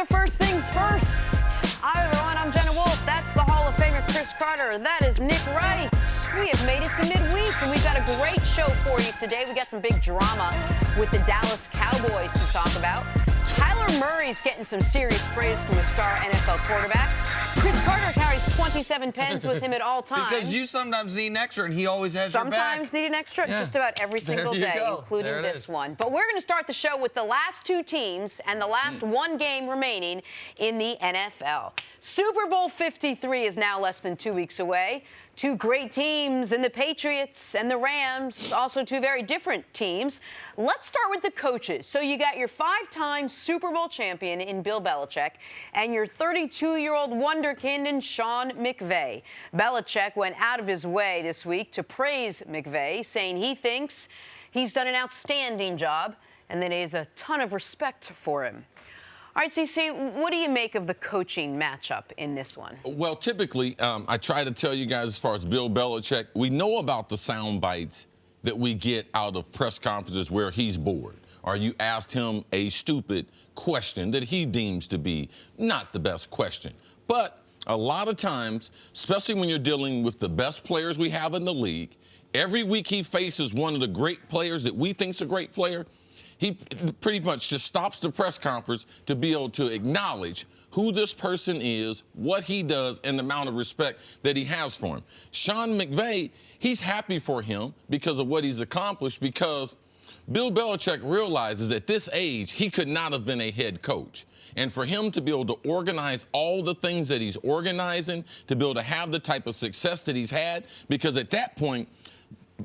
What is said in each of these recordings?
to first things first. Hi, everyone. I'm Jenna Wolfe. That's the Hall of Famer Cris Carter. That is Nick Wright. We have made it to midweek, and we've got a great show for you today. We got some big drama with the Dallas Cowboys to talk about. Kyler Murray's getting some serious praise from a star NFL quarterback. Cris Carter carries 27 pens with him at all times. Because you sometimes need an extra, and he always has your back. Sometimes need an extra, just about every single day, including this one. But we're going to start the show with the last two teams and the last one game remaining in the NFL. Super Bowl 53 is now less than 2 weeks away. Two great teams in the Patriots and the Rams, also two very different teams. Let's start with the coaches. So you got your five-time Super Bowl champion in Bill Belichick and your 32-year-old wonderkid in Sean McVay. Belichick went out of his way this week to praise McVay, saying he thinks he's done an outstanding job and that he has a ton of respect for him. All right, CC, what do you make of the coaching matchup in this one? Well, typically, I try to tell you guys as far as Bill Belichick, we know about the sound bites that we get out of press conferences where he's bored, or you asked him a stupid question that he deems to be not the best question. But a lot of times, especially when you're dealing with the best players we have in the league, every week he faces one of the great players that we think's a great player. He pretty much just stops the press conference to be able to acknowledge who this person is, what he does, and the amount of respect that he has for him. Sean McVay, he's happy for him because of what he's accomplished, because Bill Belichick realizes at this age he could not have been a head coach. And for him to be able to organize all the things that he's organizing, to be able to have the type of success that he's had, because at that point,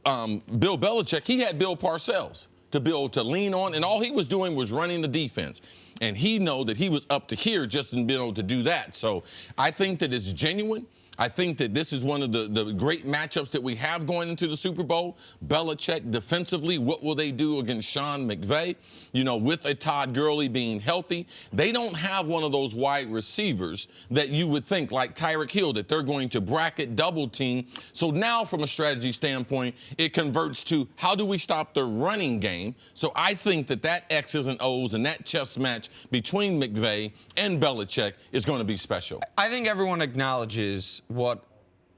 Bill Belichick, he had Bill Parcells to be able to lean on, and all he was doing was running the defense. And he know that he was up to here just in being able to do that. So I think that it's genuine. I think that this is one of the great matchups that we have going into the Super Bowl. Belichick defensively, what will they do against Sean McVay? You know, with a Todd Gurley being healthy, they don't have one of those wide receivers that you would think, like Tyreek Hill, that they're going to bracket double team. So now from a strategy standpoint, it converts to how do we stop the running game? So I think that that X's and O's and that chess match between McVay and Belichick is going to be special. I think everyone acknowledges what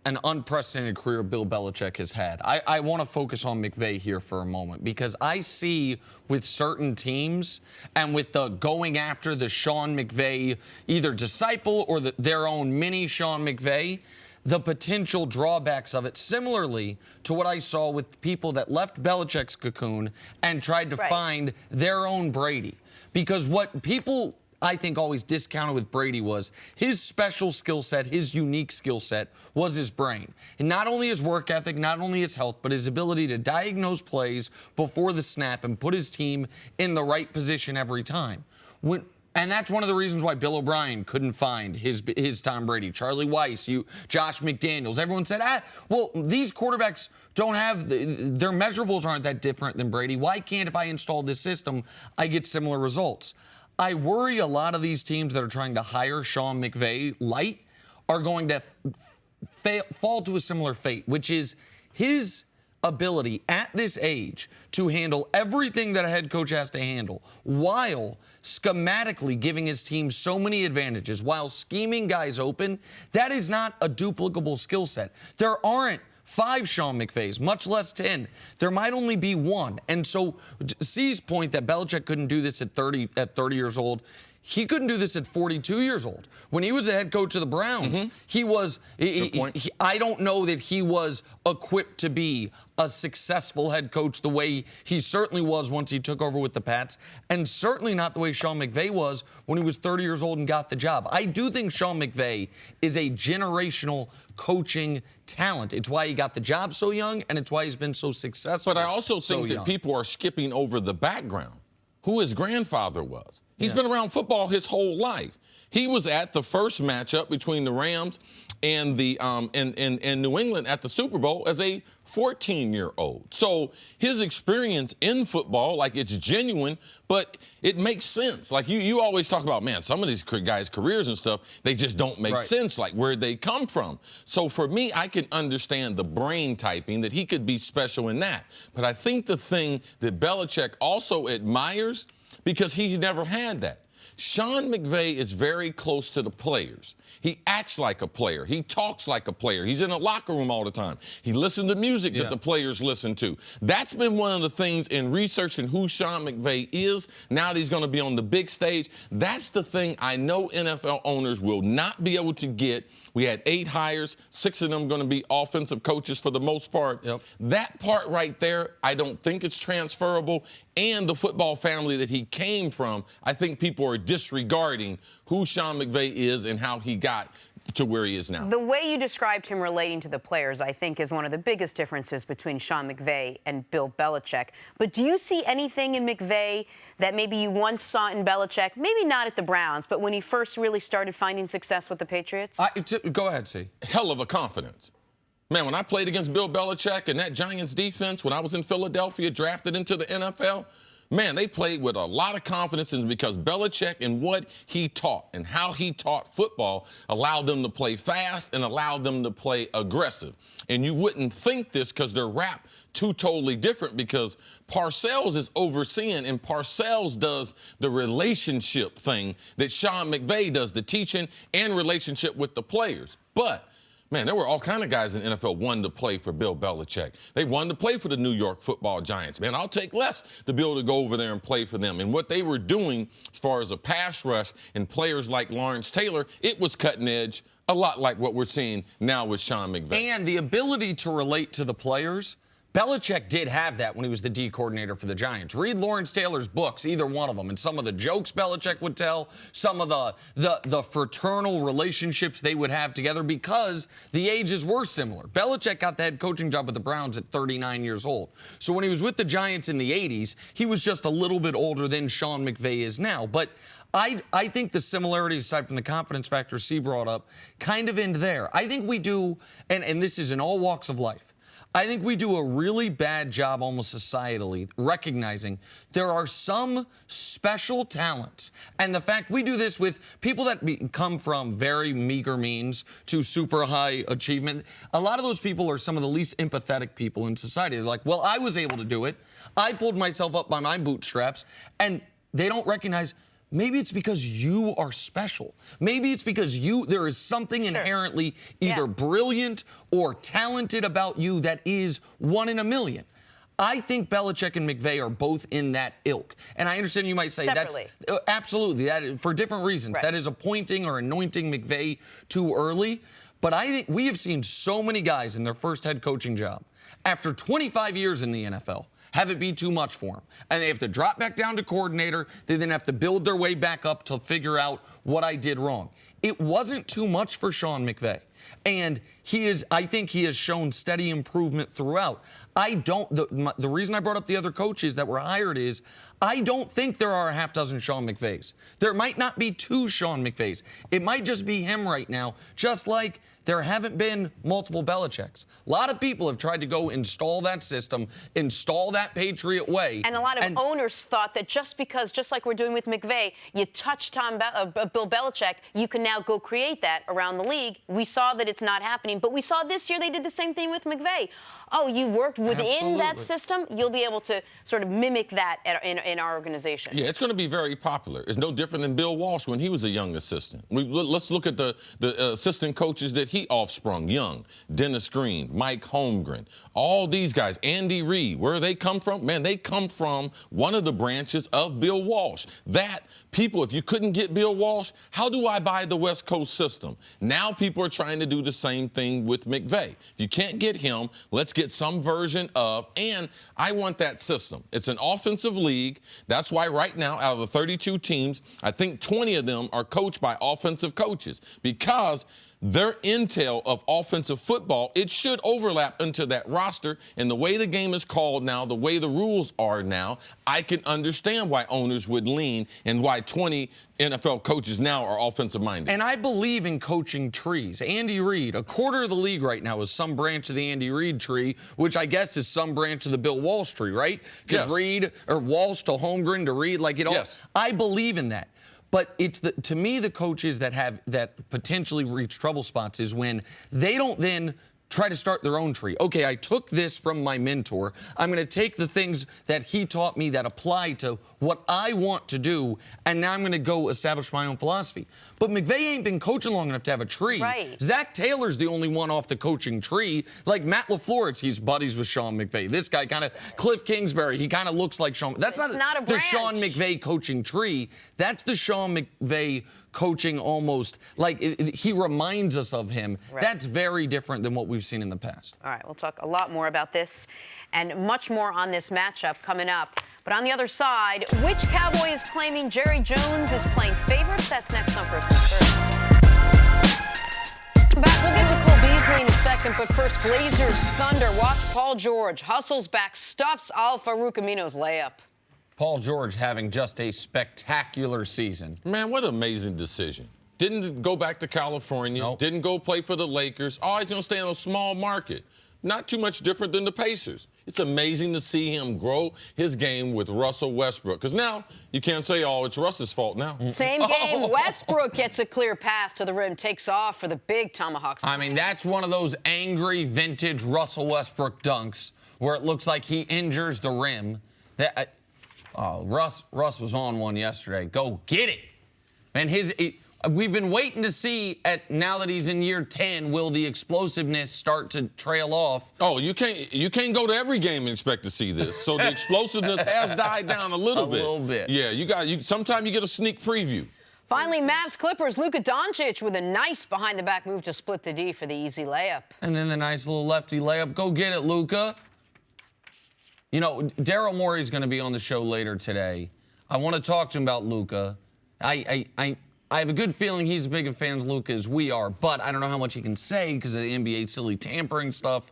an unprecedented career Bill Belichick has had. I want to focus on McVay here for a moment, because I see with certain teams and with the going after the Sean McVay either disciple or their own mini Sean McVay, the potential drawbacks of it, similarly to what I saw with people that left Belichick's cocoon and tried to find their own Brady. Because what people, I think, always discounted with Brady was his special skill set, his unique skill set was his brain. And not only his work ethic, not only his health, but his ability to diagnose plays before the snap and put his team in the right position every time. And that's one of the reasons why Bill O'Brien couldn't find his Tom Brady. Charlie Weiss, Josh McDaniels, everyone said, well, these quarterbacks don't have, their measurables aren't that different than Brady. Why can't, if I install this system, I get similar results? I worry a lot of these teams that are trying to hire Sean McVay light are going to fall to a similar fate, which is his ability at this age to handle everything that a head coach has to handle while schematically giving his team so many advantages, while scheming guys open. That is not a duplicable skill set. There aren't 5 Sean McVays, much less 10. There might only be one. And so C's point that Belichick couldn't do this at 30 years old, he couldn't do this at 42 years old. When he was the head coach of the Browns, he was, I don't know that he was equipped to be a successful head coach the way he certainly was once he took over with the Pats, and certainly not the way Sean McVay was when he was 30 years old and got the job. I do think Sean McVay is a generational coaching talent. It's why he got the job so young, and it's why he's been so successful. But I also think that people are skipping over the background, who his grandfather was. He's been around football his whole life. He was at the first matchup between the Rams and the in New England at the Super Bowl as a 14-year-old. So his experience in football, like, it's genuine, but it makes sense. Like, you always talk about, man, some of these guys' careers and stuff, they just don't make sense, like where they come from. So for me, I can understand the brain typing, that he could be special in that. But I think the thing that Belichick also admires, because he's never had that, Sean McVay is very close to the players. He acts like a player. He talks like a player. He's in a locker room all the time. He listens to music that the players listen to. That's been one of the things in researching who Sean McVay is. Now that he's going to be on the big stage, that's the thing I know NFL owners will not be able to get. We had 8 hires, 6 of them going to be offensive coaches for the most part. That part right there, I don't think it's transferable. And the football family that he came from, I think people are disregarding who Sean McVay is and how he got to where he is now. The way you described him relating to the players, I think, is one of the biggest differences between Sean McVay and Bill Belichick. But do you see anything in McVay that maybe you once saw in Belichick, maybe not at the Browns, but when he first really started finding success with the Patriots? Go ahead, C. Hell of a confidence. Man, when I played against Bill Belichick and that Giants defense, when I was in Philadelphia, drafted into the NFL, man, they played with a lot of confidence, and because Belichick and what he taught and how he taught football allowed them to play fast and allowed them to play aggressive. And you wouldn't think this because they're wrapped two totally different, because Parcells is overseeing, and Parcells does the relationship thing that Sean McVay does, the teaching and relationship with the players. But man, there were all kind of guys in the NFL wanting to play for Bill Belichick. They wanted to play for the New York Football Giants. Man, I'll take less to be able to go over there and play for them. And what they were doing as far as a pass rush and players like Lawrence Taylor, it was cutting edge, a lot like what we're seeing now with Sean McVay. And the ability to relate to the players, Belichick did have that when he was the D coordinator for the Giants. Read Lawrence Taylor's books, either one of them, and some of the jokes Belichick would tell, some of the fraternal relationships they would have together, because the ages were similar. Belichick got the head coaching job with the Browns at 39 years old. So when he was with the Giants in the 80s, he was just a little bit older than Sean McVay is now. But I think the similarities, aside from the confidence factor C brought up, kind of end there. I think we do, and this is in all walks of life, I think we do a really bad job almost societally recognizing there are some special talents. And the fact we do this with people that come from very meager means to super high achievement, a lot of those people are some of the least empathetic people in society. They're like, well, I was able to do it. I pulled myself up by my bootstraps. And they don't recognize, maybe it's because you are special. Maybe it's because there is something inherently either brilliant or talented about you that is 1 in a million. I think Belichick and McVay are both in that ilk. And I understand you might say separately. That's absolutely, that for different reasons. Right. That is appointing or anointing McVay too early. But I think we have seen so many guys in their first head coaching job after 25 years in the NFL have it be too much for them. And they have to drop back down to coordinator. They then have to build their way back up to figure out what I did wrong. It wasn't too much for Sean McVay. And I think he has shown steady improvement throughout. The reason I brought up the other coaches that were hired is I don't think there are a half dozen Sean McVays. There might not be 2 Sean McVays. It might just be him right now, just like there haven't been multiple Belichicks. A lot of people have tried to go install that system, install that Patriot way. And a lot of owners thought that just like we're doing with McVay, you touch Bill Belichick, you can now go create that around the league. We saw that it's not happening, but we saw this year they did the same thing with McVay. Oh, you worked within that system, you'll be able to sort of mimic that in our organization. Yeah, it's going to be very popular. It's no different than Bill Walsh when he was a young assistant. Let's look at the assistant coaches that he offsprung, young. Dennis Green, Mike Holmgren, all these guys, Andy Reid, where they come from? Man, they come from one of the branches of Bill Walsh. People, if you couldn't get Bill Walsh, how do I buy the West Coast system? Now people are trying to do the same thing with McVay. If you can't get him, let's get some version of, and I want that system. It's an offensive league. That's why right now, out of the 32 teams, I think 20 of them are coached by offensive coaches, because their intel of offensive football, it should overlap into that roster. And the way the game is called now, the way the rules are now, I can understand why owners would lean and why 20 NFL coaches now are offensive-minded. And I believe in coaching trees. Andy Reid, a quarter of the league right now is some branch of the Andy Reid tree, which I guess is some branch of the Bill Walsh tree, right? Because Reid, or Walsh to Holmgren to Reid, like it all. Yes. I believe in that. But it's to me, the coaches that potentially reach trouble spots is when they don't then try to start their own tree. Okay, I took this from my mentor. I'm going to take the things that he taught me that apply to what I want to do, and now I'm going to go establish my own philosophy. But McVay ain't been coaching long enough to have a tree. Right. Zach Taylor's the only one off the coaching tree. Like Matt LaFleur, he's buddies with Sean McVay. This guy kind of, Cliff Kingsbury, he kind of looks like Sean. That's not a the branch. Sean McVay coaching tree. That's the Sean McVay coaching almost, like he reminds us of him. Right. That's very different than what we've seen in the past. All right, we'll talk a lot more about this and much more on this matchup coming up. But on the other side, which Cowboy is claiming Jerry Jones is playing favorites? That's next on First and Third. Back, we'll get to Cole Beasley in a second, but first, Blazers Thunder. Watch Paul George hustles back, stuffs Al-Farouq Amino's layup. Paul George having just a spectacular season. Man, what an amazing decision. Didn't go back to California. Nope. Didn't go play for the Lakers. Always going to stay in a small market. Not too much different than the Pacers. It's amazing to see him grow his game with Russell Westbrook. Because now you can't say, oh, it's Russ's fault now. Same game. Westbrook gets a clear path to the rim, takes off for the big tomahawk slam. I mean, that's one of those angry vintage Russell Westbrook dunks where it looks like he injures the rim. Russ was on one yesterday. Go get it. And we've been waiting to see, now that he's in year 10, will the explosiveness start to trail off? Oh, you can't go to every game and expect to see this. So the explosiveness has died down a little bit. A little bit. Yeah, sometimes you get a sneak preview. Finally, Mavs Clippers, Luka Doncic with a nice behind-the-back move to split the D for the easy layup. And then the nice little lefty layup. Go get it, Luka. You know, Daryl Morey's going to be on the show later today. I want to talk to him about Luka. I have a good feeling he's as big a fan of Luka as we are, but I don't know how much he can say because of the NBA silly tampering stuff.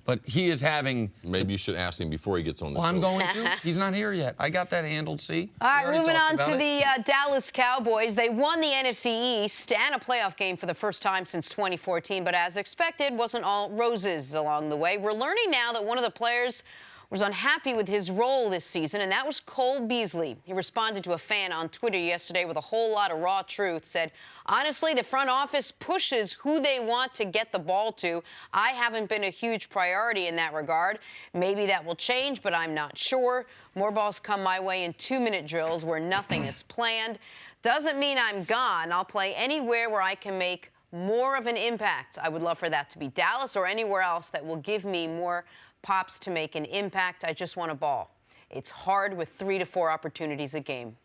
But he is having... Maybe you should ask him before he gets on the show. I'm going to. He's not here yet. I got that handled, see? All right, moving on to the Dallas Cowboys. They won the NFC East and a playoff game for the first time since 2014, but as expected, wasn't all roses along the way. We're learning now that one of the players was unhappy with his role this season, and that was Cole Beasley. He responded to a fan on Twitter yesterday with a whole lot of raw truth, said, honestly, the front office pushes who they want to get the ball to. I haven't been a huge priority in that regard. Maybe that will change, but I'm not sure. More balls come my way in 2-minute drills where nothing is planned. Doesn't mean I'm gone. I'll play anywhere where I can make more of an impact. I would love for that to be Dallas or anywhere else that will give me more pops to make an impact. I just want a ball. It's hard with 3 to 4 opportunities a game.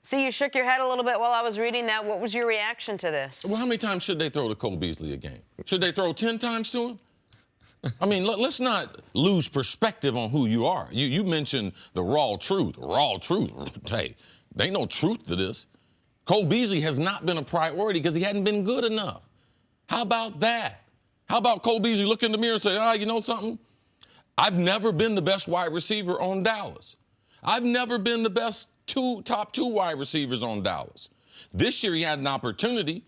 See, you shook your head a little bit while I was reading that. What was your reaction to this? Well, how many times should they throw to Cole Beasley a game? Should they throw 10 times to him? I mean, let's not lose perspective on who you are. You mentioned the raw truth. Raw truth. Hey, there ain't no truth to this. Cole Beasley has not been a priority because he hadn't been good enough. How about that? How about Cole Beasley look in the mirror and say, you know something? I've never been the best wide receiver on Dallas. I've never been the best top two wide receivers on Dallas. This year he had an opportunity,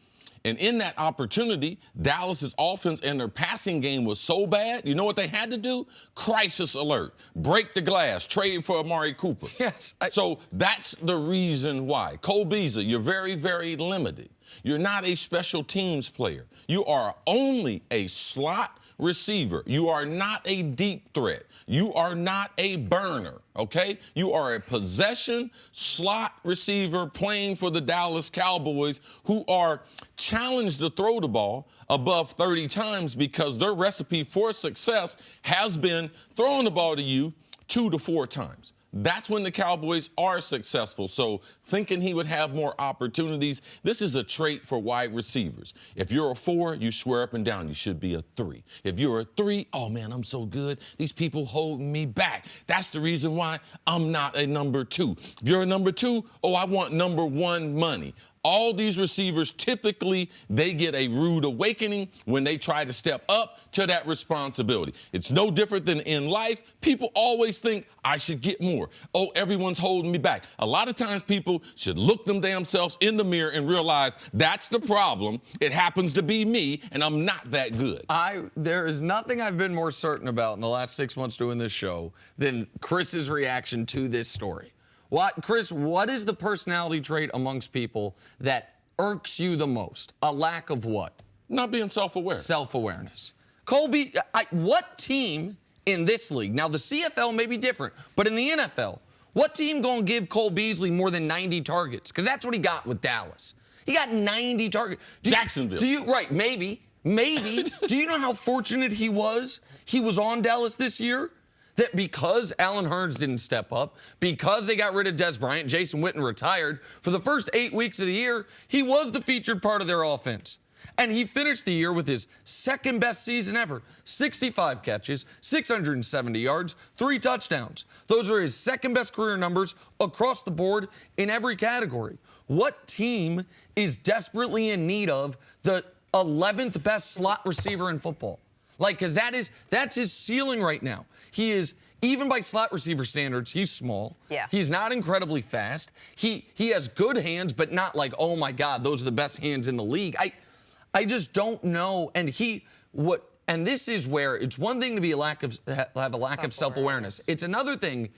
and in that opportunity, Dallas's offense and their passing game was so bad, you know what they had to do? Crisis alert. Break the glass. Trade for Amari Cooper. Yes. So that's the reason why. Cole Beasley, you're very, very limited. You're not a special teams player. You are only a slot receiver. You are not a deep threat. You are not a burner, okay? You are a possession slot receiver playing for the Dallas Cowboys who are challenged to throw the ball above 30 times because their recipe for success has been throwing the ball to you 2 to 4 times. That's when the Cowboys are successful. So thinking he would have more opportunities, this is a trait for wide receivers. If you're a 4, you swear up and down you should be a 3. If you're a 3, oh, man, I'm so good. These people holding me back. That's the reason why I'm not a number 2. If you're a number 2, oh, I want number 1 money. All these receivers, typically, they get a rude awakening when they try to step up to that responsibility. It's no different than in life. People always think, I should get more. Oh, everyone's holding me back. A lot of times people should look them damn selves in the mirror and realize that's the problem. It happens to be me, and I'm not that good. There is nothing I've been more certain about in the last 6 months doing this show than Chris's reaction to this story. Chris, what is the personality trait amongst people that irks you the most? A lack of what? Not being self-aware. Self-awareness. What team in this league, now the CFL may be different, but in the NFL, what team going to give Cole Beasley more than 90 targets? Because that's what he got with Dallas. He got 90 targets. Jacksonville. Right, maybe. Do you know how fortunate he was? He was on Dallas this year. That because Allen Hurns didn't step up, because they got rid of Des Bryant, Jason Witten retired, for the first 8 weeks of the year, he was the featured part of their offense. And he finished the year with his second best season ever. 65 catches, 670 yards, 3 touchdowns. Those are his second best career numbers across the board in every category. What team is desperately in need of the 11th best slot receiver in football? Because that's his ceiling right now. He is, even by slot receiver standards, he's small. Yeah. He's not incredibly fast. He has good hands, but not like, oh my God, those are the best hands in the league. I just don't know. And this is where it's one thing to be have a lack of self-awareness. It's another thing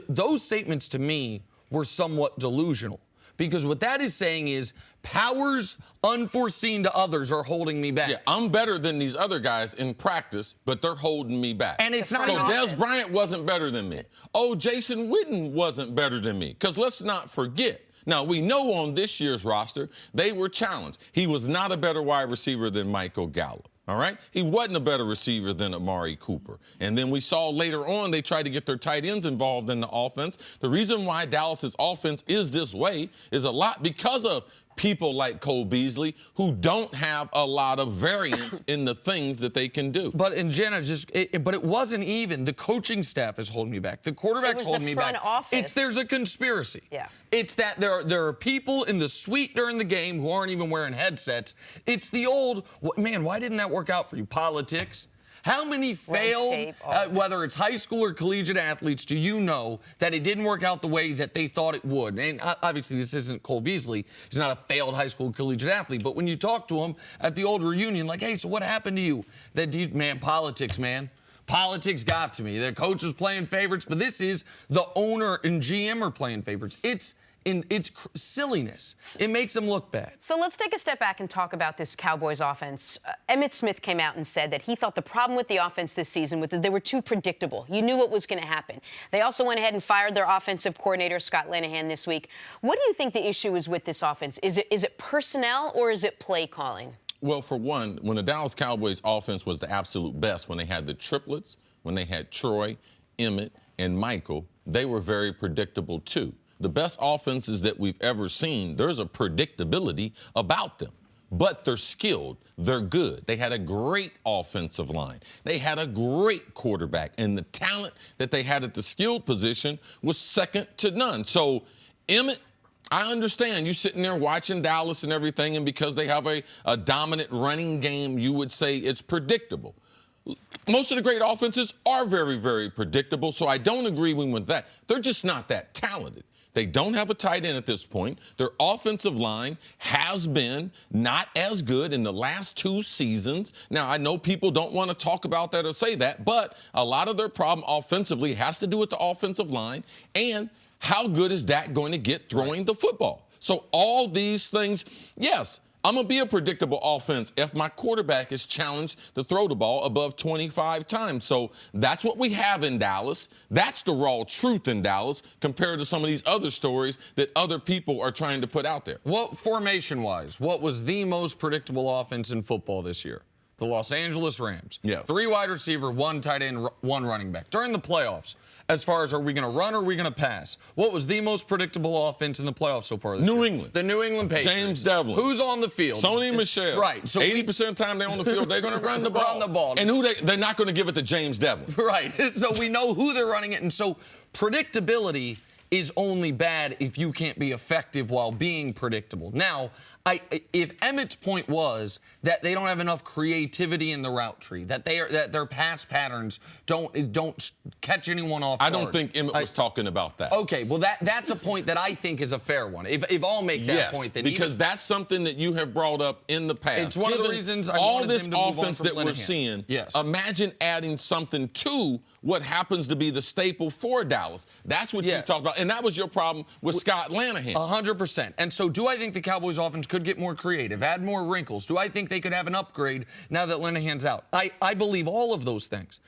those statements to me were somewhat delusional. Because what that is saying is powers unforeseen to others are holding me back. Yeah, I'm better than these other guys in practice, but they're holding me back. And it's not. So Des Bryant wasn't better than me. Oh, Jason Witten wasn't better than me. Because let's not forget. Now, we know on this year's roster, they were challenged. He was not a better wide receiver than Michael Gallup. All right? He wasn't a better receiver than Amari Cooper. And then we saw later on they tried to get their tight ends involved in the offense. The reason why Dallas's offense is this way is a lot because of people like Cole Beasley who don't have a lot of variance in the things that they can do. But in Jenna, but it wasn't even. The coaching staff is holding me back. The quarterback's holding me back. There's a conspiracy. Yeah. It's that there are people in the suite during the game who aren't even wearing headsets. It's the old, man, why didn't that work out for you? Politics. How many failed, whether it's high school or collegiate athletes, do you know that it didn't work out the way that they thought it would? And obviously this isn't Cole Beasley. He's not a failed high school collegiate athlete. But when you talk to him at the old reunion, like, hey, so what happened to you? Man, politics, man. Politics got to me. The coach was playing favorites, but this is the owner and GM are playing favorites. It's silliness. It makes them look bad. So let's take a step back and talk about this Cowboys offense. Emmitt Smith came out and said that he thought the problem with the offense this season was that they were too predictable. You knew what was going to happen. They also went ahead and fired their offensive coordinator, Scott Linehan, this week. What do you think the issue is with this offense? Is it personnel or is it play calling? Well, for one, when the Dallas Cowboys offense was the absolute best, when they had the triplets, when they had Troy, Emmitt, and Michael, they were very predictable too. The best offenses that we've ever seen, there's a predictability about them. But they're skilled. They're good. They had a great offensive line. They had a great quarterback. And the talent that they had at the skilled position was second to none. So, Emmitt, I understand you sitting there watching Dallas and everything, and because they have a dominant running game, you would say it's predictable. Most of the great offenses are very, very predictable, so I don't agree with that. They're just not that talented. They don't have a tight end at this point. Their offensive line has been not as good in the last 2 seasons. Now, I know people don't want to talk about that or say that, but a lot of their problem offensively has to do with the offensive line and how good is Dak going to get throwing the football. So all these things, yes, I'm going to be a predictable offense if my quarterback is challenged to throw the ball above 25 times. So that's what we have in Dallas. That's the raw truth in Dallas compared to some of these other stories that other people are trying to put out there. What, formation-wise, what was the most predictable offense in football this year? The Los Angeles Rams. Yeah. 3 wide receiver, 1 tight end, 1 running back. During the playoffs, as far as are we going to run or are we going to pass? What was the most predictable offense in the playoffs so far this year? New England. The New England Patriots. James Devlin. Who's on the field? Sony Michel. Right. So 80% of the time they're on the field, they're going to run the ball. Run the ball. And they're not going to give it to James Devlin. Right. So we know who they're running it. And so predictability is only bad if you can't be effective while being predictable. Now, if Emmitt's point was that they don't have enough creativity in the route tree, that their pass patterns don't catch anyone off guard. I don't think Emmitt was talking about that. Okay, well that's a point that I think is a fair one. If I'll make that point, then because that's something that you have brought up in the past. It's one of the reasons I all wanted this him to move on offense from that we're Linehan. seeing. Yes. Imagine adding something to what happens to be the staple for Dallas. That's what you talked about. And that was your problem with Scott Linehan. 100%. And so do I think the Cowboys offense could get more creative, add more wrinkles? Do I think they could have an upgrade now that Linehan's out? I believe all of those things.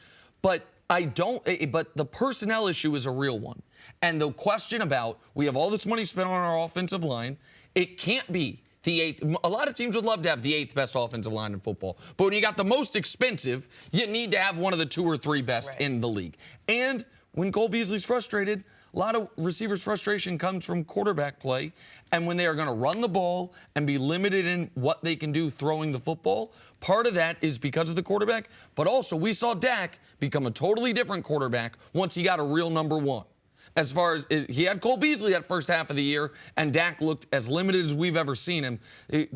But but the personnel issue is a real one. And the question about, we have all this money spent on our offensive line, it can't be the 8th. A lot of teams would love to have the 8th best offensive line in football. But when you got the most expensive, you need to have one of the 2 or 3 best in the league. And when Cole Beasley's frustrated, a lot of receivers' frustration comes from quarterback play. And when they are going to run the ball and be limited in what they can do throwing the football, part of that is because of the quarterback. But also, we saw Dak become a totally different quarterback once he got a real number 1. As far as he had Cole Beasley that first half of the year, and Dak looked as limited as we've ever seen him.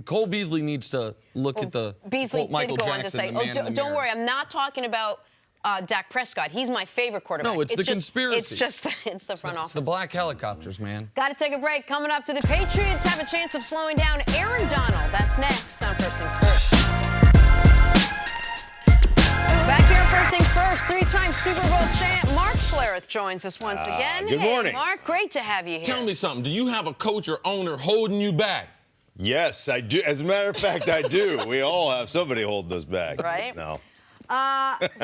Cole Beasley needs to look at the Beasley Michael did go Jackson, on to say, don't worry, I'm not talking about Dak Prescott. He's my favorite quarterback. No, it's the conspiracy. It's just it's the front office. It's the black helicopters, man. Got to take a break. Coming up, do the Patriots have a chance of slowing down Aaron Donald? That's next on First Things First. Back here on First Things First, 3-time Super Bowl champ Mark Schlereth joins us once again. Good morning. Mark, great to have you here. Tell me something. Do you have a coach or owner holding you back? Yes, I do. As a matter of fact, I do. We all have somebody holding us back. Right? No.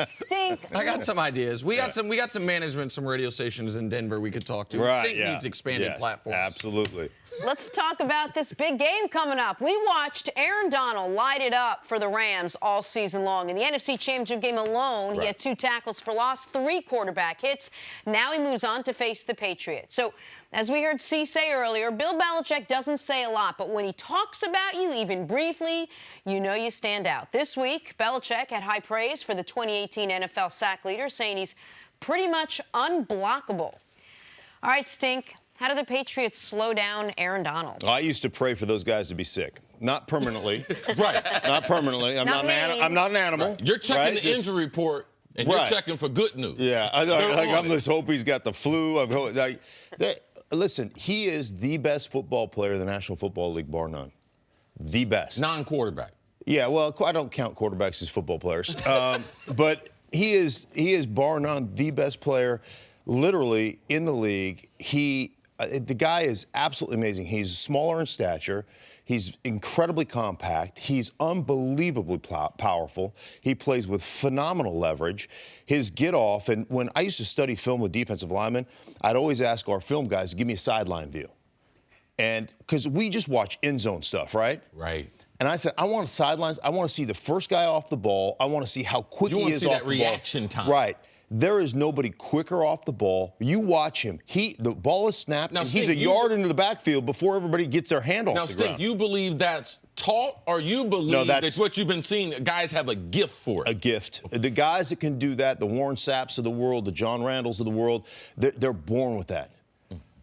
Stink. I got some ideas. We got some management, some radio stations in Denver we could talk to. Right, Stink needs expanded platforms. Absolutely. Let's talk about this big game coming up. We watched Aaron Donald light it up for the Rams all season long. In the NFC Championship game alone, he had 2 tackles for loss, 3 quarterback hits. Now he moves on to face the Patriots. So, as we heard C say earlier, Bill Belichick doesn't say a lot, but when he talks about you, even briefly, you know you stand out. This week, Belichick had high praise for the 2018 NFL sack leader, saying he's pretty much unblockable. All right, Stink. How do the Patriots slow down Aaron Donald? I used to pray for those guys to be sick. Not permanently. Right. Not permanently. I'm not an animal. Right. You're checking the injury report, and you're checking for good news. Yeah. I'm just hope he's got the flu. Listen, he is the best football player in the National Football League, bar none. The best. Non-quarterback. Yeah, well, I don't count quarterbacks as football players. But he is bar none the best player literally in the league. The guy is absolutely amazing. He's smaller in stature. He's incredibly compact. He's unbelievably powerful. He plays with phenomenal leverage. His get-off, and when I used to study film with defensive linemen, I'd always ask our film guys to give me a sideline view. And because we just watch end zone stuff, right? Right. And I said, I want sidelines. I want to see the first guy off the ball. I want to see how quick he is off the ball. You want to see that reaction time. Right. There is nobody quicker off the ball. You watch him. The ball is snapped, and he's a yard into the backfield before everybody gets their hand off the ground. Now, Stink, you believe that's taught, or you believe that's what you've been seeing? Guys have a gift for it. A gift. The guys that can do that, the Warren Sapps of the world, the John Randalls of the world, they're born with that.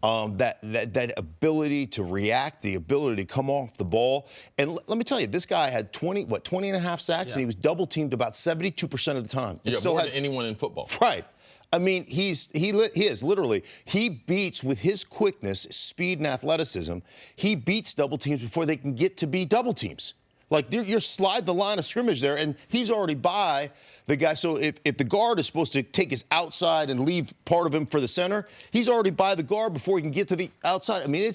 That ability to react, the ability to come off the ball. And let me tell you, this guy had 20 and a half sacks, and he was double-teamed about 72% of the time. Yeah, more than anyone in football. Right. I mean, he is literally, he beats with his quickness, speed, and athleticism, he beats double teams before they can get to be double teams. Like, you're slide the line of scrimmage there, and he's already by the guy. So if the guard is supposed to take his outside and leave part of him for the center, he's already by the guard before he can get to the outside. I mean,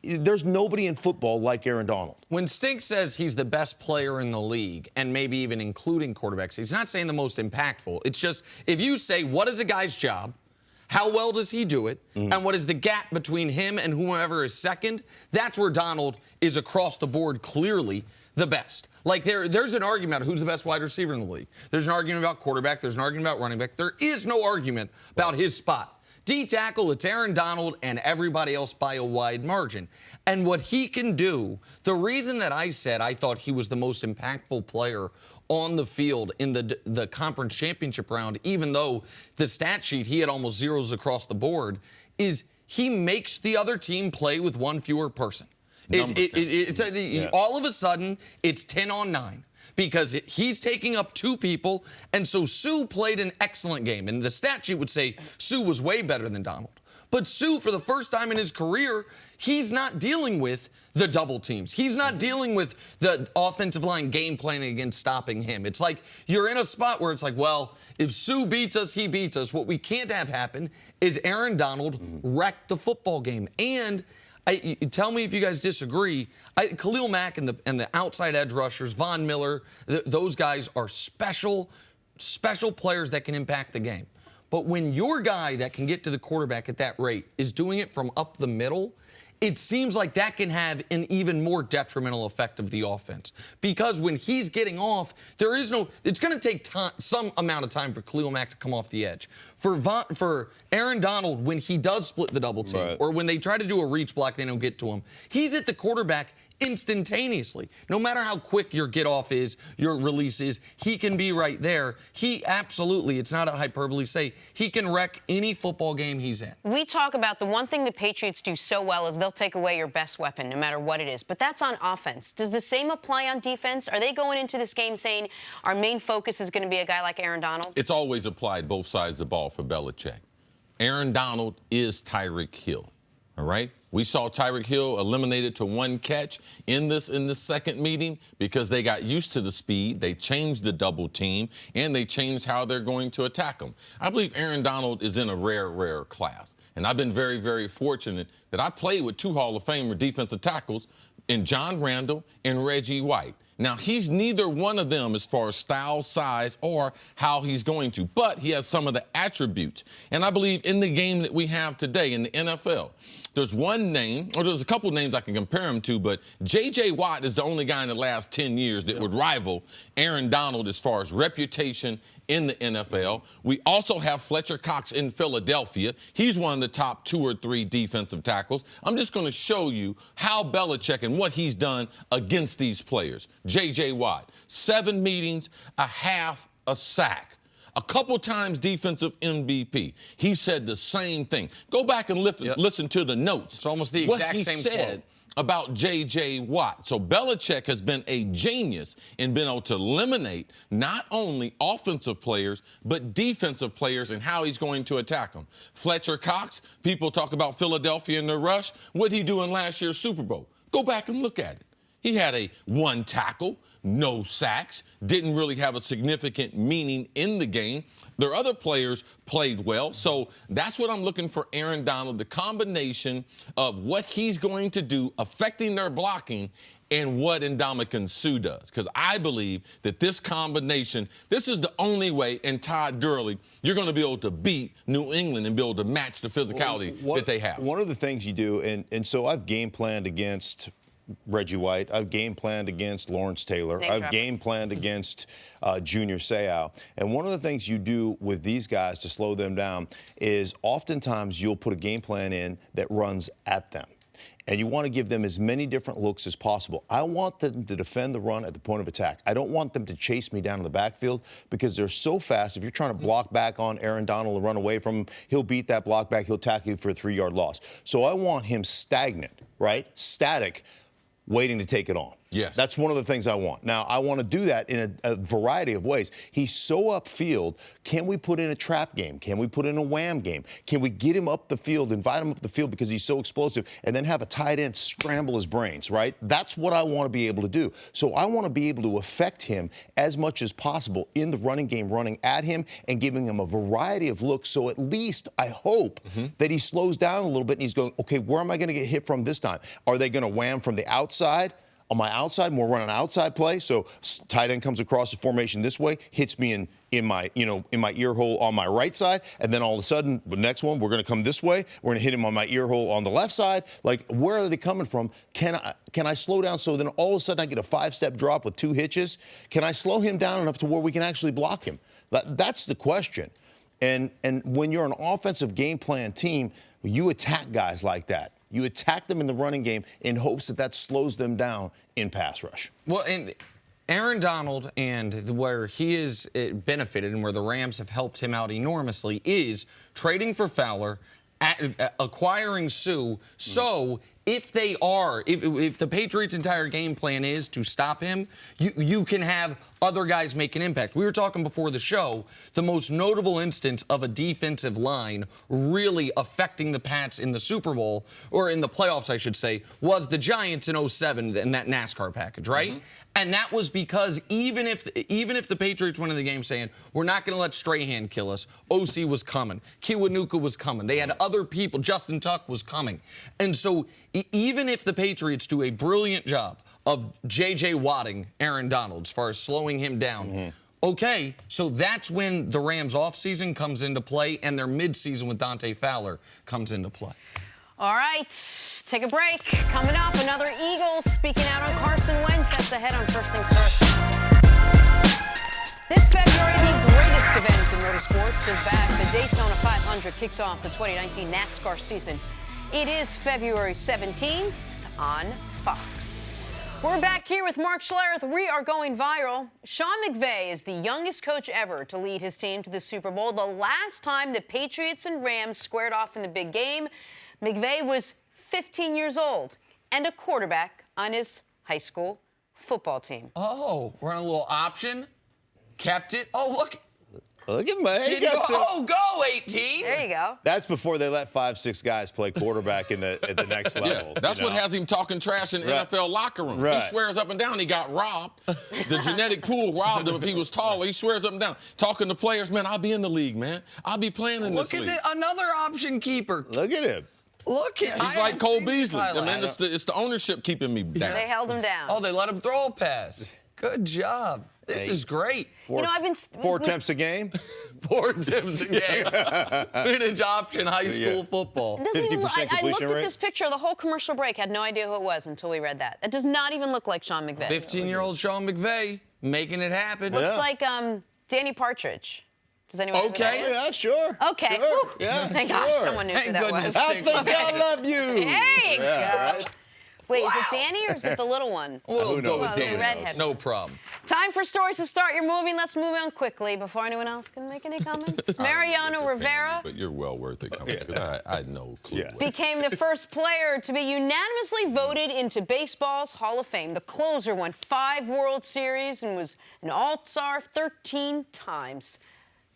there's nobody in football like Aaron Donald. When Stink says he's the best player in the league, and maybe even including quarterbacks, he's not saying the most impactful. It's just, if you say, what is a guy's job? How well does he do it? And what is the gap between him and whoever is second? That's where Donald is across the board clearly the best. Like, there's an argument about who's the best wide receiver in the league. There's an argument about quarterback. There's an argument about running back. There is no argument about his spot. D-tackle, it's Aaron Donald and everybody else by a wide margin. And what he can do, the reason that I said I thought he was the most impactful player on the field in the conference championship round, even though the stat sheet, he had almost zeros across the board, is he makes the other team play with one fewer person. All of a sudden, it's 10 on 9 because he's taking up 2 people. And so Sue played an excellent game. And the stat sheet would say Sue was way better than Donald. But Sue, for the first time in his career, he's not dealing with the double teams. He's not dealing with the offensive line game planning against stopping him. It's like you're in a spot where it's like, well, if Sue beats us, he beats us. What we can't have happen is Aaron Donald wreck the football game. And tell me if you guys disagree. Khalil Mack and the outside edge rushers, Von Miller, those guys are special players that can impact the game. But when your guy that can get to the quarterback at that rate is doing it from up the middle, it seems like that can have an even more detrimental effect of the offense. Because when he's getting off, it's going to take some amount of time for Khalil Mack to come off the edge. For Aaron Donald, when he does split the double team, or when they try to do a reach block, they don't get to him, he's at the quarterback instantaneously. No matter how quick your get off is, your release is, he can be right there. He absolutely, it's not a hyperbole say, he can wreck any football game he's in. We talk about the one thing the Patriots do so well is they'll take away your best weapon no matter what it is. But that's on offense. Does the same apply on defense? Are they going into this game saying our main focus is going to be a guy like Aaron Donald? It's always applied both sides of the ball for Belichick. Aaron Donald is Tyreek Hill. All right? We saw Tyreek Hill eliminated to one catch in the second meeting because they got used to the speed. They changed the double team, and they changed how they're going to attack him. I believe Aaron Donald is in a rare class. And I've been very, very fortunate that I played with two Hall of Famer defensive tackles in John Randall and Reggie White. Now, he's neither one of them as far as style, size, or how he's going to, but he has some of the attributes. And I believe in the game that we have today in the NFL, there's one name, or there's a couple names I can compare him to, but J.J. Watt is the only guy in the last 10 years that would rival Aaron Donald as far as reputation in the NFL. We also have Fletcher Cox in Philadelphia. He's one of the top 2 or 3 defensive tackles. I'm just going to show you how Belichick and what he's done against these players. J.J. Watt, 7 meetings, a half a sack. A couple times defensive MVP. He said the same thing. Go back and listen to the notes. It's almost the exact same quote about J.J. Watt. So Belichick has been a genius in being able to eliminate not only offensive players, but defensive players and how he's going to attack them. Fletcher Cox, people talk about Philadelphia and the rush. What did he do in last year's Super Bowl? Go back and look at it. He had a 1 tackle, no sacks, didn't really have a significant meaning in the game. Their other players played well. So that's what I'm looking for Aaron Donald, the combination of what he's going to do affecting their blocking and what Ndamukong Suh does. Because I believe that this combination, this is the only way, and Todd Gurley, you're going to be able to beat New England and be able to match the physicality that they have. One of the things you do, and so I've game planned against Reggie White. I've game planned against Lawrence Taylor. I've game planned against Junior Seau. And one of the things you do with these guys to slow them down is oftentimes you'll put a game plan in that runs at them. And you want to give them as many different looks as possible. I want them to defend the run at the point of attack. I don't want them to chase me down in the backfield because they're so fast. If you're trying to block back on Aaron Donald and run away from him, he'll beat that block back. He'll tackle you for a 3-yard loss. So I want him stagnant, right? Static, waiting to take it on. Yes. That's one of the things I want. Now, I want to do that in a variety of ways. He's so upfield. Can we put in a trap game? Can we put in a wham game? Can we get him up the field, invite him up the field because he's so explosive, and then have a tight end scramble his brains, right? That's what I want to be able to do. So I want to be able to affect him as much as possible in the running game, running at him and giving him a variety of looks. So at least I hope that he slows down a little bit and he's going, okay, where am I going to get hit from this time? Are they going to wham from the outside? On my outside, we'll run an outside play. So tight end comes across the formation this way, hits me in my ear hole on my right side, and then all of a sudden, the next one, we're going to come this way. We're going to hit him on my ear hole on the left side. Like, where are they coming from? Can I slow down so then all of a sudden I get a 5-step drop with 2 hitches? Can I slow him down enough to where we can actually block him? That's the question. And when you're an offensive game plan team, you attack guys like that. You attack them in the running game in hopes that slows them down in pass rush. Well, and Aaron Donald and where he is benefited and where the Rams have helped him out enormously is trading for Fowler, acquiring Suh. So if the Patriots' entire game plan is to stop him, you can have other guys make an impact. We were talking before the show, the most notable instance of a defensive line really affecting the Pats in the Super Bowl, or in the playoffs, I should say, was the Giants in 07 in that NASCAR package, right? Mm-hmm. And that was because even if the Patriots went in the game saying, we're not going to let Strahan kill us, OC was coming, Kiwanuka was coming, they had other people, Justin Tuck was coming. And so even if the Patriots do a brilliant job of J.J. Watting Aaron Donald as far as slowing him down, okay, so that's when the Rams' offseason comes into play and their midseason with Dante Fowler comes into play. All right, take a break. Coming up, another Eagle speaking out on Carson Wentz. That's ahead on First Things First. This February, the greatest event in motorsports is back. The Daytona 500 kicks off the 2019 NASCAR season. It is February 17th on Fox. We're back here with Mark Schlereth. We are going viral. Sean McVay is the youngest coach ever to lead his team to the Super Bowl. The last time the Patriots and Rams squared off in the big game, McVay was 15 years old and a quarterback on his high school football team. Oh, we're on a little option. Kept it. Oh, look. Look at me. Go 18. There you go. That's before they let 5-6 guys play quarterback at the next level. Yeah, that's what has him talking trash in the NFL locker room. Right. He swears up and down he got robbed. The genetic pool robbed him if he was taller. He swears up and down. Talking to players, man, I'll be in the league, man. I'll be playing in this league. Look at another option keeper. Look at him. Look at He's like Cole Beasley. I mean, it's the ownership keeping me down. They held him down. Oh, they let him throw a pass. Good job. This is great. Four attempts a game? 4 attempts a game. Vintage option high school football. 50% completion I looked rate? at this picture the whole commercial break, had no idea who it was until we read that. It does not even look like Sean McVay. 15-year-old Sean McVay making it happen. Looks like Danny Partridge. Does anyone know who that is? Yeah, sure. Okay. Sure. Yeah, Thank gosh, someone knew who that was. I think I love you. Hey! Yeah, right? Wait, is it Danny or is it the little one? We'll go with the Danny. redhead. No problem. Time for stories to start your moving. Let's move on quickly before anyone else can make any comments. Mariano Rivera. But you're well worth it coming because I had no clue. Yeah. Became the first player to be unanimously voted into baseball's Hall of Fame. The closer won 5 World Series and was an All-Star 13 times.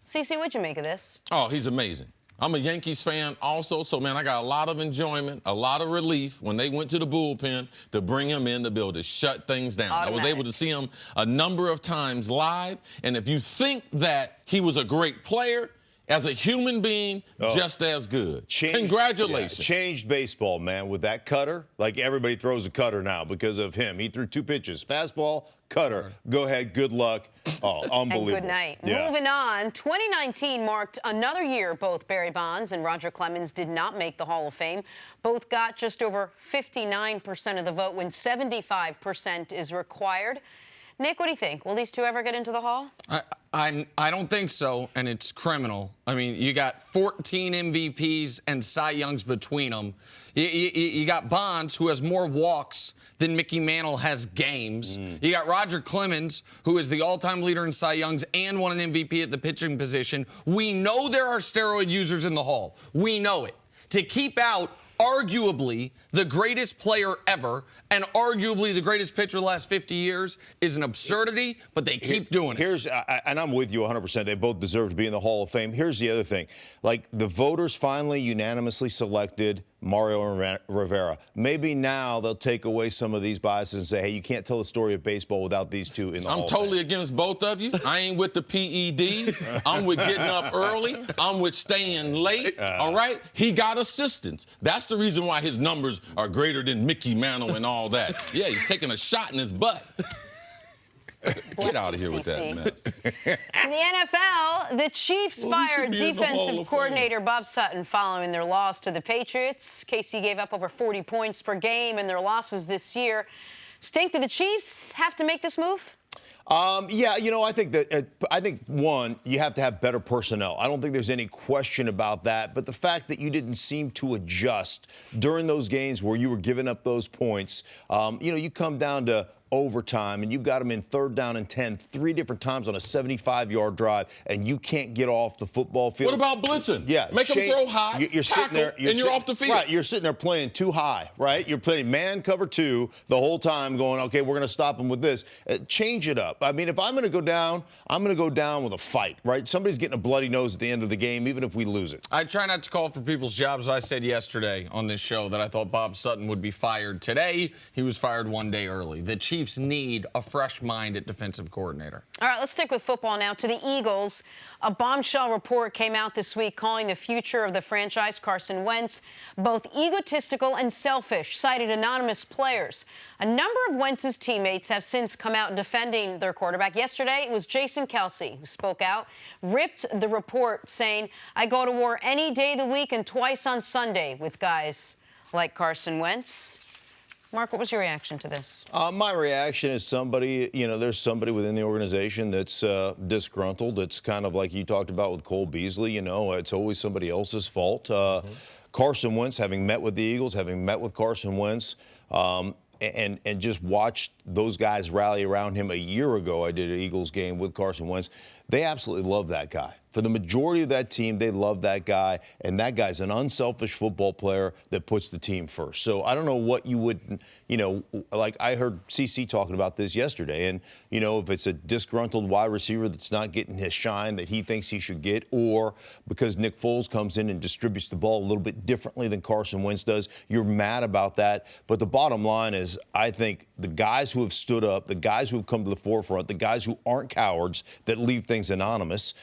CeCe, what'd you make of this? Oh, he's amazing. I'm a Yankees fan also, so, man, I got a lot of enjoyment, a lot of relief when they went to the bullpen to bring him in to be able to shut things down. I was able to see him a number of times live, and if you think that he was a great player, as a human being, just as good. Congratulations. Yeah, changed baseball, man, with that cutter. Like, everybody throws a cutter now because of him. He threw 2 pitches. Fastball, cutter. Go ahead, good luck. Oh, unbelievable. And good night. Yeah. Moving on, 2019 marked another year both Barry Bonds and Roger Clemens did not make the Hall of Fame. Both got just over 59% of the vote when 75% is required. Nick, what do you think? Will these two ever get into the Hall? I don't think so, and it's criminal. I mean, you got 14 MVPs and Cy Youngs between them. You got Bonds, who has more walks than Mickey Mantle has games. You got Roger Clemens, who is the all-time leader in Cy Youngs and won an MVP at the pitching position. We know there are steroid users in the Hall. We know it. To keep out arguably the greatest player ever and arguably the greatest pitcher the last 50 years is an absurdity, but they keep doing it. And I'm with you 100%. They both deserve to be in the Hall of Fame. Here's the other thing. Like, the voters finally unanimously selected Mario Rivera. Maybe now they'll take away some of these biases and say, hey, you can't tell the story of baseball without these two in the Hall of Fame. I'm totally against both of you. I ain't with the PEDs. I'm with getting up early. I'm with staying late. All right? He got assistance. That's the reason why his numbers are greater than Mickey Mantle and all that. Yeah, he's taking a shot in his butt. Get out of here with that mess. In the NFL, the Chiefs fired defensive coordinator Bob Sutton following their loss to the Patriots. KC gave up over 40 points per game in their losses this year. Stink, do the Chiefs have to make this move? Yeah, you know, I think one, you have to have better personnel. I don't think there's any question about that. But the fact that you didn't seem to adjust during those games where you were giving up those points, you know, you come down to overtime, and you've got them in 3rd down and 10 3 different times on a 75-yard drive, and you can't get off the football field. What about blitzing? Yeah. Make them throw high, you're sitting there, and you're off the field. Right, you're sitting there playing too high, right? You're playing man cover 2 the whole time going, okay, we're going to stop them with this. Change it up. I mean, if I'm going to go down, I'm going to go down with a fight, right? Somebody's getting a bloody nose at the end of the game, even if we lose it. I try not to call for people's jobs. I said yesterday on this show that I thought Bob Sutton would be fired today. He was fired one day early. The Chiefs need a fresh mind at defensive coordinator. All right, let's stick with football now. To the Eagles, a bombshell report came out this week calling the future of the franchise, Carson Wentz, both egotistical and selfish, cited anonymous players. A number of Wentz's teammates have since come out defending their quarterback. Yesterday, it was Jason Kelce who spoke out, ripped the report, saying, "I go to war any day of the week and twice on Sunday with guys like Carson Wentz." Mark, what was your reaction to this? My reaction is somebody, there's somebody within the organization that's disgruntled. It's kind of like you talked about with Cole Beasley. It's always somebody else's fault. Carson Wentz, having met with the Eagles, having met with Carson Wentz, and just watched those guys rally around him a year ago. I did an Eagles game with Carson Wentz. They absolutely love that guy. For the majority of that team, they love that guy, and that guy's an unselfish football player that puts the team first. So I don't know what you would, like I heard CC talking about this yesterday, and, if it's a disgruntled wide receiver that's not getting his shine that he thinks he should get, or because Nick Foles comes in and distributes the ball a little bit differently than Carson Wentz does, you're mad about that. But the bottom line is, I think the guys who have stood up, the guys who have come to the forefront, the guys who aren't cowards that leave things anonymous,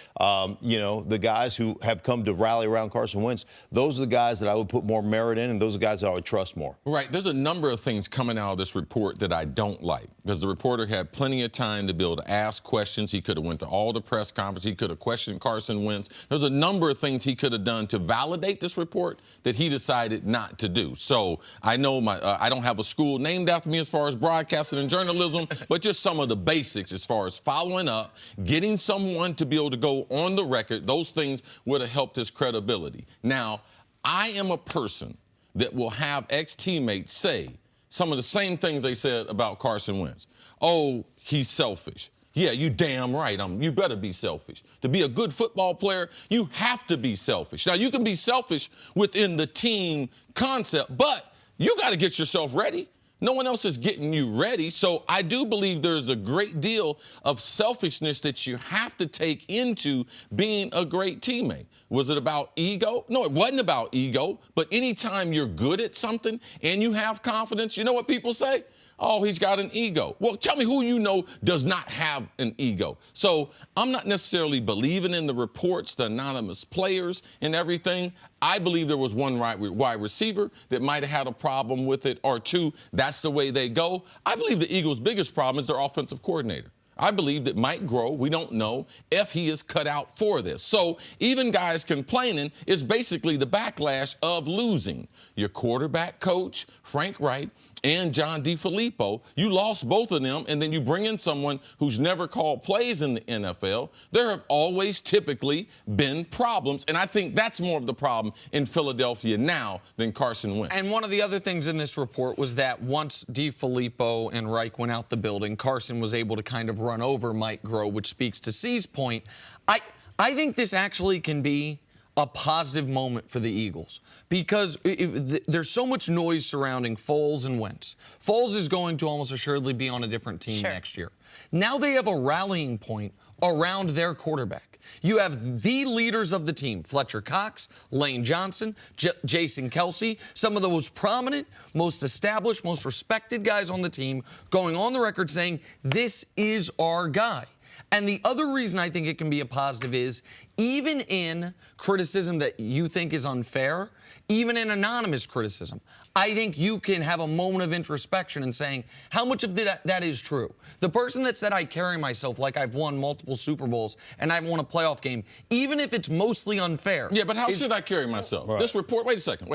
the guys who have come to rally around Carson Wentz, those are the guys that I would put more merit in, and those are the guys that I would trust more. Right. There's a number of things coming out of this report that I don't like, because the reporter had plenty of time to be able to ask questions. He could have went to all the press conferences. He could have questioned Carson Wentz. There's a number of things he could have done to validate this report that he decided not to do. So I know I don't have a school named after me as far as broadcasting and journalism, but just some of the basics as far as following up, getting someone to be able to go on the record. Those things would have helped his credibility. Now, I am a person that will have ex-teammates say some of the same things they said about Carson Wentz. Oh, he's selfish. Yeah, you damn right. You better be selfish. To be a good football player, you have to be selfish. Now, you can be selfish within the team concept, but you got to get yourself ready. No one else is getting you ready. So I do believe there's a great deal of selfishness that you have to take into being a great teammate. Was it about ego? No, it wasn't about ego. But anytime you're good at something and you have confidence, you know what people say? Oh, he's got an ego. Well, tell me who you know does not have an ego. So I'm not necessarily believing in the reports, the anonymous players and everything. I believe there was one wide receiver that might have had a problem with it, or two. That's the way they go. I believe the Eagles' biggest problem is their offensive coordinator. I believe that Mike Groh, we don't know if he is cut out for this. So even guys complaining is basically the backlash of losing your quarterback coach, Frank Wright, and John DeFilippo. You lost both of them, and then you bring in someone who's never called plays in the NFL. There have always typically been problems, and I think that's more of the problem in Philadelphia now than Carson Wentz. And one of the other things in this report was that once DeFilippo and Reich went out the building, Carson was able to kind of run over Mike Groh, which speaks to C's point. I think this actually can be a positive moment for the Eagles, because there's so much noise surrounding Foles and Wentz. Foles is going to almost assuredly be on a different team next year. Now they have a rallying point around their quarterback. You have the leaders of the team, Fletcher Cox, Lane Johnson, Jason Kelce, some of the most prominent, most established, most respected guys on the team, going on the record saying, this is our guy. And the other reason I think it can be a positive is, even in criticism that you think is unfair, even in anonymous criticism, I think you can have a moment of introspection and saying, how much of that is true? The person that said I carry myself like I've won multiple Super Bowls and I've won a playoff game, even if it's mostly unfair. Yeah, but how should I carry myself? Right. This report, wait a second.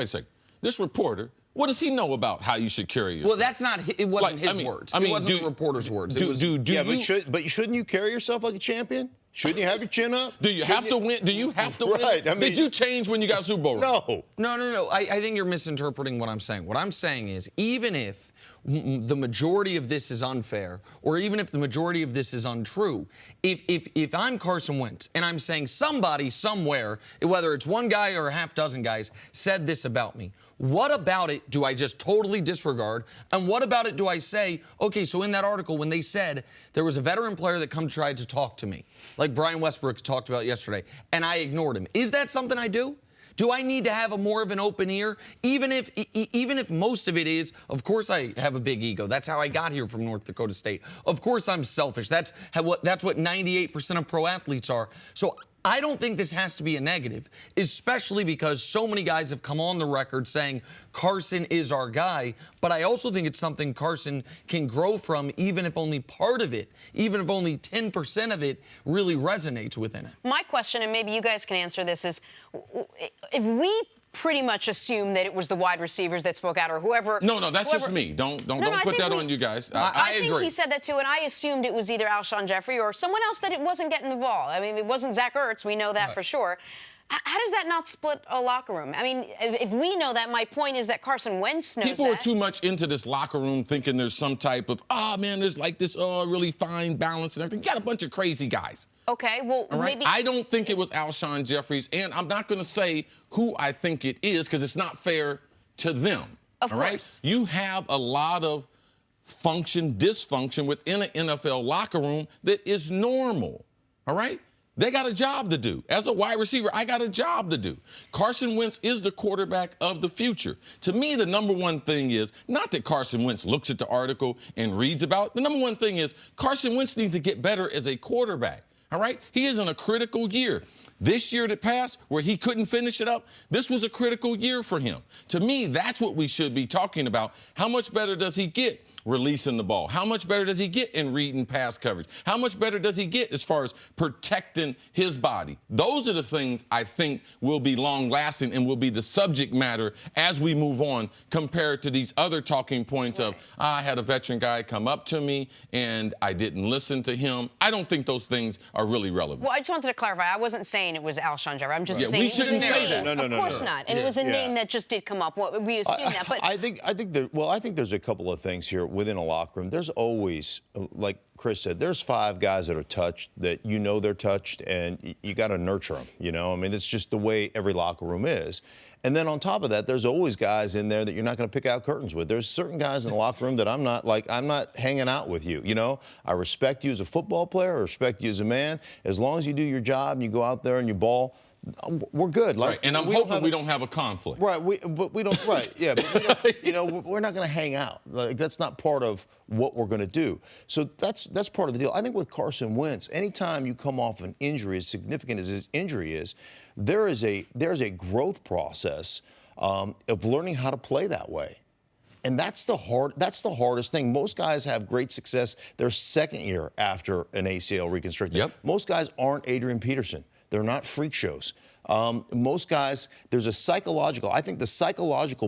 This reporter, what does he know about how you should carry yourself? Well, that's not, it wasn't his words. It wasn't the reporter's words. But shouldn't you carry yourself like a champion? Shouldn't you have your chin up? Do you have to win? Do you have to win? Right. I mean, did you change when you got Super Bowl? No. No. I think you're misinterpreting what I'm saying. What I'm saying is, even if the majority of this is unfair, or even if the majority of this is untrue, if I'm Carson Wentz and I'm saying somebody somewhere, whether it's one guy or a half dozen guys, said this about me, what about it do I just totally disregard? And what about it do I say, okay, so in that article when they said there was a veteran player that tried to talk to me, like Brian Westbrook talked about yesterday, and I ignored him. Is that something I do? Do I need to have a more of an open ear? Even if most of it is, of course I have a big ego. That's how I got here from North Dakota State. Of course I'm selfish. That's what 98% of pro athletes are. So I don't think this has to be a negative, especially because so many guys have come on the record saying Carson is our guy. But I also think it's something Carson can grow from, even if only part of it, even if only 10% of it really resonates within it. My question, and maybe you guys can answer this, is if we pretty much assume that it was the wide receivers that spoke out or whoever. No, that's just me. Don't put that on you guys. I agree. think he said that too, and I assumed it was either Alshon Jeffrey or someone else that it wasn't getting the ball. I mean, it wasn't Zach Ertz. We know that for sure. How does that not split a locker room? I mean, if we know that, my point is that Carson Wentz knows People that. are too much into this locker room thinking there's some type of, man, there's like this really fine balance and everything. You got a bunch of crazy guys. Okay, well, right? maybe. I don't think it was Alshon Jeffries, and I'm not going to say who I think it is because it's not fair to them. Of course. Right? You have a lot of dysfunction within an NFL locker room that is normal. All right? They got a job to do. As a wide receiver, I got a job to do. Carson Wentz is the quarterback of the future. To me, the number one thing is not that Carson Wentz looks at the article and reads about it. The number one thing is Carson Wentz needs to get better as a quarterback. All right? He is in a critical year. This year that passed, where he couldn't finish it up, this was a critical year for him. To me, that's what we should be talking about. How much better does he get releasing the ball? How much better does he get in reading pass coverage? How much better does he get as far as protecting his body? Those are the things I think will be long-lasting and will be the subject matter as we move on compared to these other talking points of, I had a veteran guy come up to me and I didn't listen to him. I don't think those things are really relevant. Well, I just wanted to clarify. I wasn't saying it was Alshon Jeffrey. I'm just saying we shouldn't say that. No, of course not. And it was a name that just did come up. We assume that. But I think there's a couple of things here within a locker room. There's always, like Chris said, there's 5 guys that are touched that you know they're touched, and you got to nurture them. You know, I mean, it's just the way every locker room is. And then on top of that, there's always guys in there that you're not going to pick out curtains with. There's certain guys in the locker room that I'm not hanging out with you. You know, I respect you as a football player. I respect you as a man. As long as you do your job and you go out there and you ball, we're good. Like, right. And I'm hoping we don't have a conflict. Right. But we don't. Right. Yeah. But we don't, you know, we're not going to hang out. Like, that's not part of what we're going to do. So that's part of the deal. I think with Carson Wentz, anytime you come off an injury as significant as his injury is, there's a growth process of learning how to play that way. And that's the hardest thing. Most guys have great success their second year after an ACL reconstruction. Yep. Most guys aren't Adrian Peterson. They're not freak shows. Most guys, there's a psychological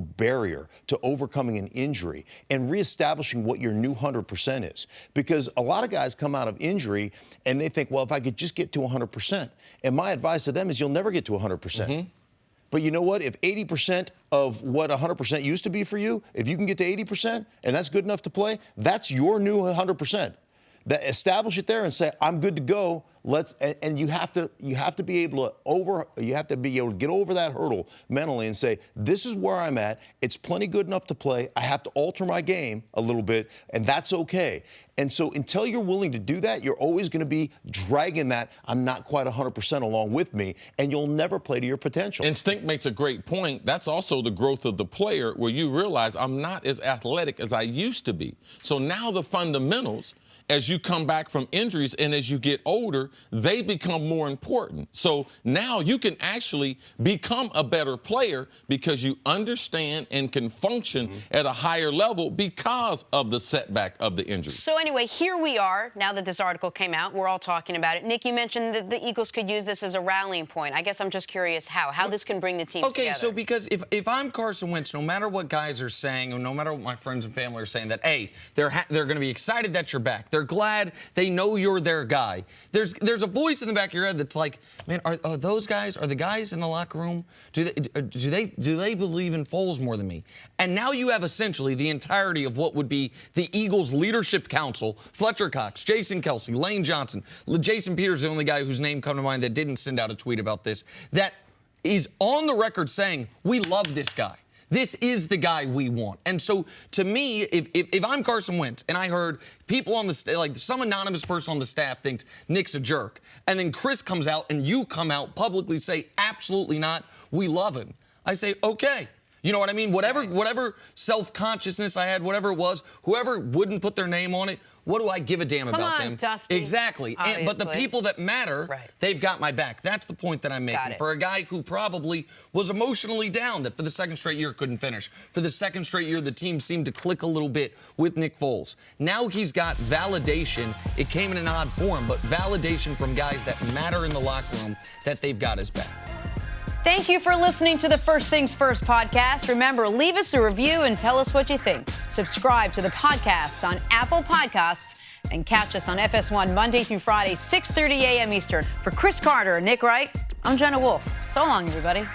barrier to overcoming an injury and reestablishing what your new 100% is. Because a lot of guys come out of injury and they think, well, if I could just get to 100%. And my advice to them is you'll never get to 100%. Mm-hmm. But you know what? If 80% of what 100% used to be for you, if you can get to 80% and that's good enough to play, that's your new 100%. Establish it there and say, I'm good to go. And you have to be able to get over that hurdle mentally and say, this is where I'm at. It's plenty good enough to play. I have to alter my game a little bit, and that's okay. And so until you're willing to do that, you're always going to be dragging that I'm not quite 100% along with me, and you'll never play to your potential. And Stink makes a great point. That's also the growth of the player where you realize I'm not as athletic as I used to be. So now the fundamentals, as you come back from injuries and as you get older, they become more important. So now you can actually become a better player because you understand and can function at a higher level because of the setback of the injury. So anyway, here we are, now that this article came out, we're all talking about it. Nick, you mentioned that the Eagles could use this as a rallying point. I guess I'm just curious how this can bring the team together. Okay, so because if I'm Carson Wentz, no matter what guys are saying, or no matter what my friends and family are saying, that, A, they're going to be excited that you're back. They're glad they know you're their guy. There's a voice in the back of your head that's like, man, are those guys, are the guys in the locker room, do they believe in Foles more than me? And now you have essentially the entirety of what would be the Eagles Leadership Council, Fletcher Cox, Jason Kelsey, Lane Johnson, Jason Peters, the only guy whose name come to mind that didn't send out a tweet about this, that is on the record saying, we love this guy. This is the guy we want. And so, to me, if I'm Carson Wentz and I heard people on the like some anonymous person on the staff thinks Nick's a jerk, and then Cris comes out and you come out publicly say, absolutely not, we love him. I say, okay. You know what I mean? Whatever self-consciousness I had, whatever it was, whoever wouldn't put their name on it, what do I give a damn about them? Dusty. Exactly. But the people that matter, they've got my back. That's the point that I'm making. For a guy who probably was emotionally down that for the second straight year couldn't finish. For the second straight year, the team seemed to click a little bit with Nick Foles. Now he's got validation. It came in an odd form, but validation from guys that matter in the locker room that they've got his back. Thank you for listening to the First Things First podcast. Remember, leave us a review and tell us what you think. Subscribe to the podcast on Apple Podcasts and catch us on FS1 Monday through Friday, 6:30 a.m. Eastern. For Cris Carter and Nick Wright, I'm Jenna Wolfe. So long, everybody.